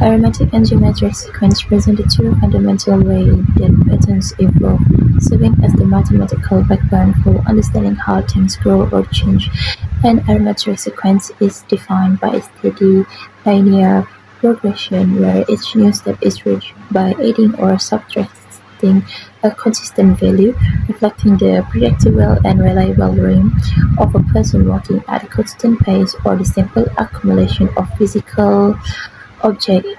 Arithmetic and geometric sequence present the two fundamental ways that patterns evolve, serving as the mathematical backbone for understanding how things grow or change. An arithmetic sequence is defined by a steady linear progression where each new step is reached by adding or subtracting a consistent value, reflecting the predictable and reliable rhythm of a person walking at a constant pace or the simple accumulation of physical objects.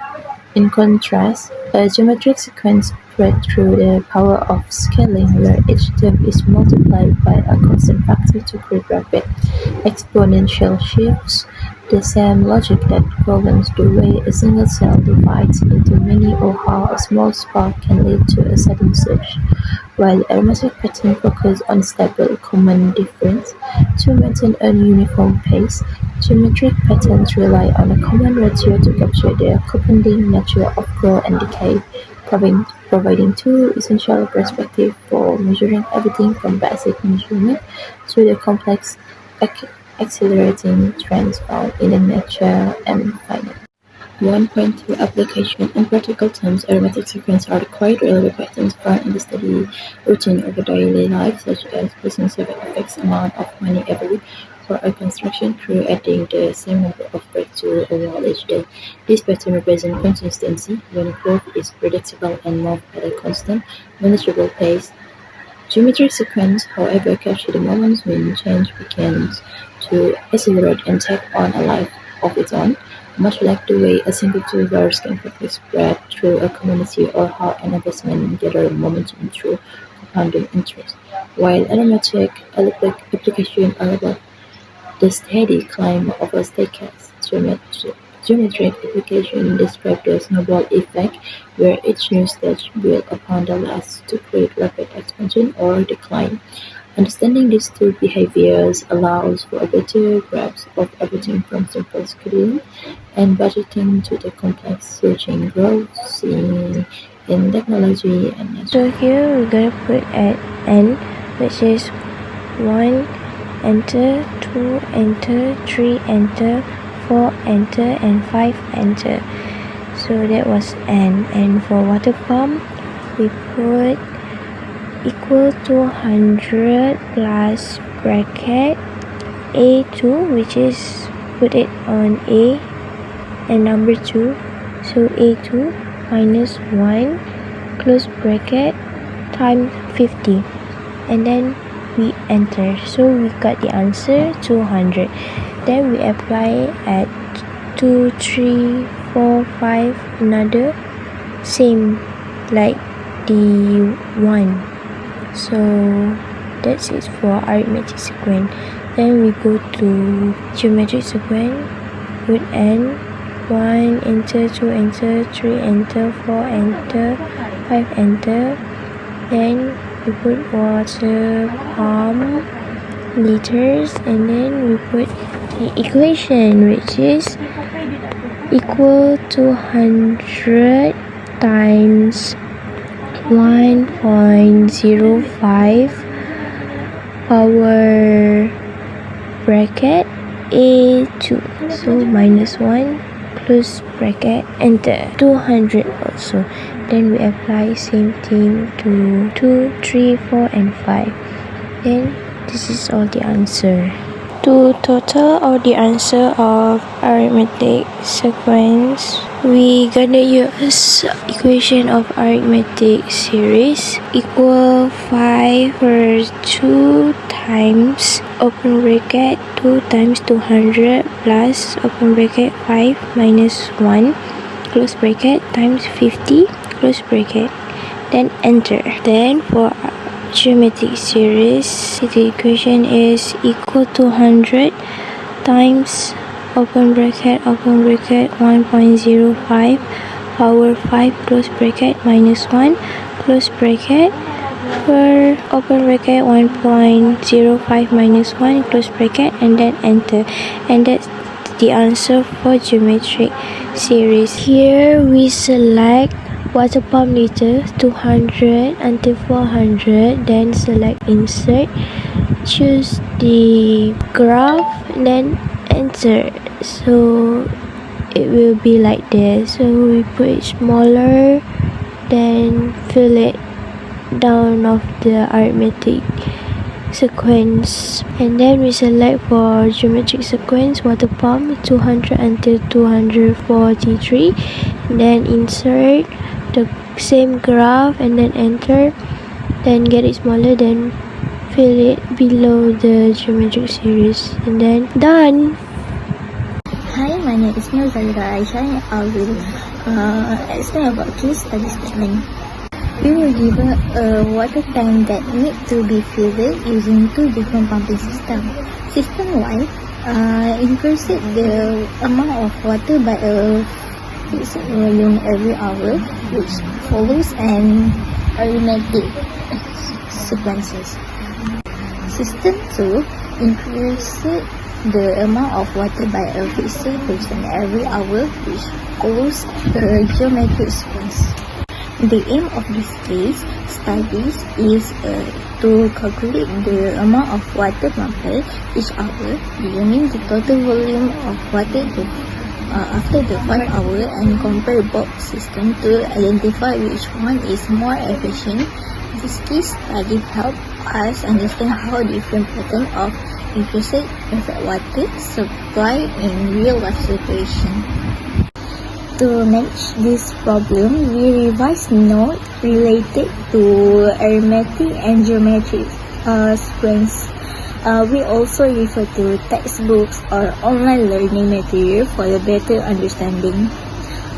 In contrast, a geometric sequence operates through the power of scaling, where each term is multiplied by a constant factor to create rapid, exponential shifts. The same logic that governs the way a single cell divides into many or how a small spark can lead to a sudden surge. While arithmetic patterns focus on stable common difference to maintain a uniform pace, geometric patterns rely on a common ratio to capture the compounding nature of growth and decay, providing two essential perspectives for measuring everything from basic measurement to the complex accelerating trends found in the nature and finance. 1.2 Application. In practical terms, arithmetic sequences are the quite reliable patterns found in the steady routine of a daily life, such as person saving a fixed amount of money every week, or a construction crew adding the same number of bricks to a wall each day. This pattern represents consistency, when growth is predictable and moved at a constant, manageable pace. Geometric sequences, however, capture the moments when change begins to accelerate and take on a life of its own, much like the way a single two-verse can quickly spread through a community or how an investment gathers momentum through compounding interest. While arithmetic applications are about the steady climb of a staircase, geometric applications describe the snowball effect, where each new stage builds upon the last to create rapid expansion or decline. Understanding these two behaviors allows for a better grasp of everything from simple scheduling and budgeting to the complex surging growth seen in technology and nature. So here we're gonna put at n, which is 1 enter, 2 enter, 3 enter, 4 enter, and 5 enter. So that was n. And for water pump, we put equal to 100 plus bracket A2, which is put it on A and number 2. So A2 minus 1 close bracket times 50. And then we enter. So we got the answer 200. Then we apply at 2, 3, 4, 5, another same like the 1. So that's it for arithmetic sequence. Then we go to geometric sequence. Put n, 1 enter, 2 enter, 3 enter, 4 enter, 5 enter. Then we put water pump liters, and then we put the equation, which is equal to 100 times 1.05 power bracket A2. So minus 1 close bracket enter 200 also. Then we apply same thing to 2, 3, 4 and 5. Then this is all the answer. To total all the answer of arithmetic sequence, we gonna use equation of arithmetic series equal 5 per 2 times open bracket 2 times 200 plus open bracket 5 minus 1 close bracket times 50 close bracket, then enter. Then for geometric series, the equation is equal to 100 times open bracket 1.05 power 5 close bracket minus 1 close bracket per open bracket 1.05 minus 1 close bracket, and then enter. And that's the answer for geometric series. Here we select water pump liter 200 until 400, then select insert, choose the graph, then enter. So it will be like this. So we put it smaller, then fill it down of the arithmetic sequence, and then we select for geometric sequence water pump 200 until 243, then insert the same graph and then enter, then get it smaller, then fill it below the geometric series, and then done. Hi, my name is Zahira Aisha and I will explain about case study statement. We were given a water tank that need to be filled using two different pumping systems. System 1 increases the amount of water by a fixed volume every hour, which follows an arithmetic sequences. System 2 increases the amount of water by a fixed percent every hour, which follows the geometric sequence. The aim of this case studies is to calculate the amount of water pumped each hour using the total volume of water after the 5 hours, and compare both systems to identify which one is more efficient. This case study helps us understand how different patterns of increased water supply in real-life situations. To manage this problem, we revise notes related to arithmetic and geometric sequence. We also refer to textbooks or online learning material for a better understanding.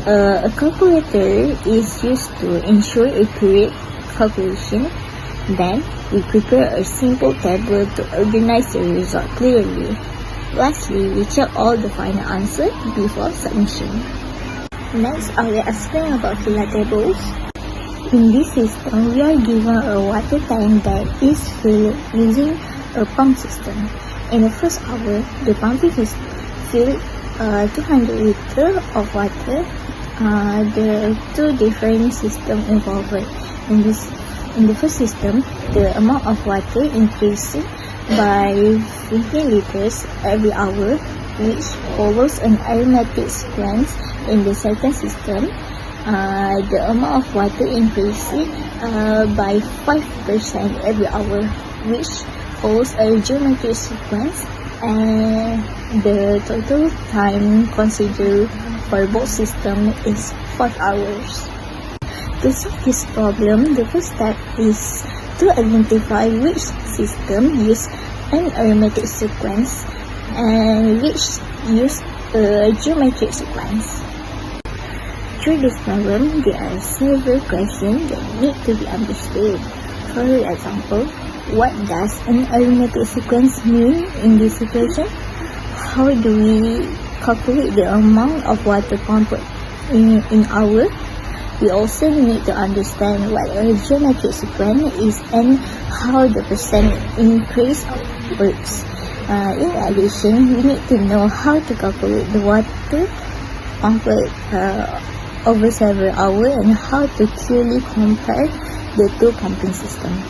A calculator is used to ensure accurate calculation. Then, we prepare a simple table to organize the result clearly. Lastly, we check all the final answer before submission. Next, I will explain about filler tables. In this system, we are given a water tank that is filled using a pump system. In the first hour, the pumping is filled 200 liters of water. There are two different systems involved. In the first system, the amount of water increases by 15 liters every hour, which follows an arithmetic sequence. In the second system, the amount of water increases by 5% every hour, which follows a geometric sequence, and the total time considered for both systems is 5 hours. To solve this problem, the first step is to identify which system uses an arithmetic sequence and which uses a geometric sequence. Through this problem, there are several questions that need to be understood. For example, what does an arithmetic sequence mean in this situation? How do we calculate the amount of water pumped in hour? We also need to understand what a geometric sequence is and how the percent increase works. In addition, we need to know how to calculate the water pumped over several hours and how to clearly compare the two pumping systems.